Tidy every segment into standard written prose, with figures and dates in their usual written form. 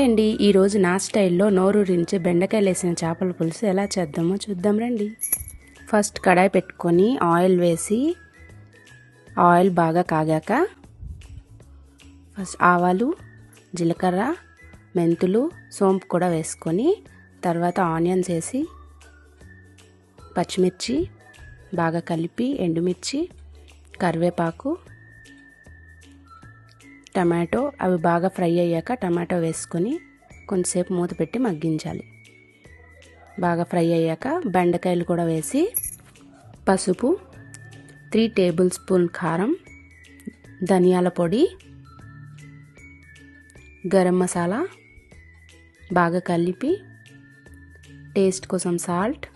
Hi అండి, ఈరోజు నా స్టైల్లో నోరూరించే బెండకాయలు వేసిన చేపల పులుసు ఎలా చేద్దామో చూద్దాం రండి. ఫస్ట్ కడాయి పెట్టుకొని ఆయిల్ వేసి ఆయిల్ బాగా కాగాక ఫస్ట్ ఆవాలు, జీలకర్ర, మెంతులు, సోంపు కూడా వేసుకొని తర్వాత ఆనియన్స్ వేసి పచ్చిమిర్చి బాగా కలిపి ఎండుమిర్చి, కరివేపాకు, టమాటో అవి బాగా ఫ్రై అయ్యాక టమాటో వేసుకొని కొంచెంసేపు మూత పెట్టి మగ్గించాలి. బాగా ఫ్రై అయ్యాక బెండకాయలు కూడా వేసి పసుపు, 3 టేబుల్ స్పూన్ కారం, ధనియాల పొడి, గరం మసాలా బాగా కలిపి టేస్ట్ కోసం సాల్ట్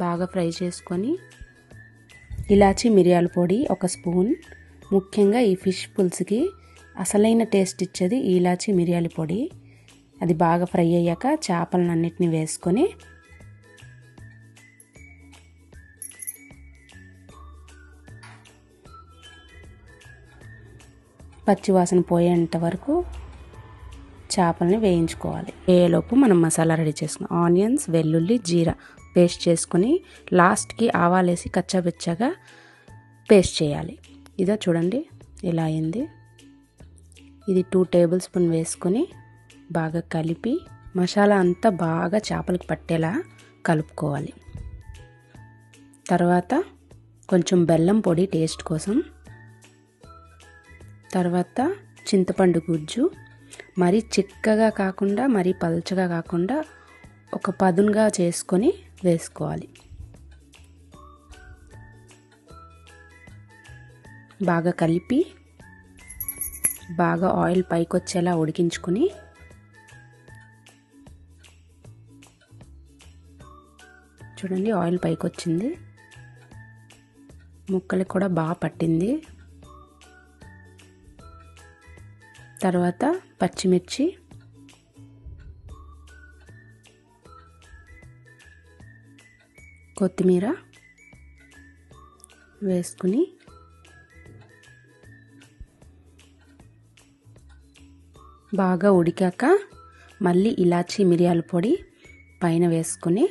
బాగా ఫ్రై చేసుకొని ఇలాచి మిరియాల పొడి 1 స్పూన్. ముఖ్యంగా ఈ ఫిష్ పులుసుకి అసలైన టేస్ట్ ఇచ్చేది ఇలాచి మిరియాల పొడి. అది బాగా ఫ్రై అయ్యాక చేపలన్నిటిని వేసుకొని పచ్చివాసన పోయేంత వరకు చేపల్ని వేయించుకోవాలి. వేయేలోపు మనం మసాలా రెడీ చేసుకున్నాం. ఆనియన్స్, వెల్లుల్లి, జీరా పేస్ట్ చేసుకొని లాస్ట్కి ఆవాలేసి కచ్చాబిచ్చాగా పేస్ట్ చేయాలి. ఇదో చూడండి ఇలా అయింది. ఇది 2 టేబుల్ స్పూన్ వేసుకొని బాగా కలిపి మసాలా అంతా బాగా చేపలకు పట్టేలా కలుపుకోవాలి. తర్వాత కొంచెం బెల్లం పొడి టేస్ట్ కోసం, తర్వాత చింతపండు గుజ్జు మరీ చిక్కగా కాకుండా మరీ పల్చగా కాకుండా ఒక పదునుగా చేసుకొని వేసుకోవాలి. బాగా కలిపి బాగా ఆయిల్ పైకి వచ్చేలా ఉడికించుకొని చూడండి ఆయిల్ పైకి వచ్చింది. ముక్కలకు కూడా బాగా పట్టింది. తర్వాత పచ్చిమిర్చి, కొత్తిమీర వేసుకుని బాగా ఉడికాక మళ్ళీ ఇలాచి మిరియాల పొడి పైన వేసుకొని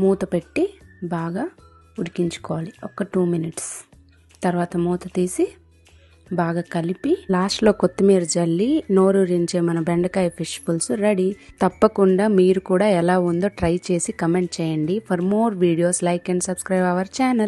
మూత పెట్టి బాగా ఉడికించుకోవాలి ఒక 2 మినిట్స్. తర్వాత మూత తీసి బాగా కలిపి లాస్ట్లో కొత్తిమీర జల్లి నోరూరించే మన బెండకాయ ఫిష్ పులుసు రెడీ. తప్పకుండా మీరు కూడా ఎలా ఉందో ట్రై చేసి కమెంట్ చేయండి. For more videos like and subscribe our channel.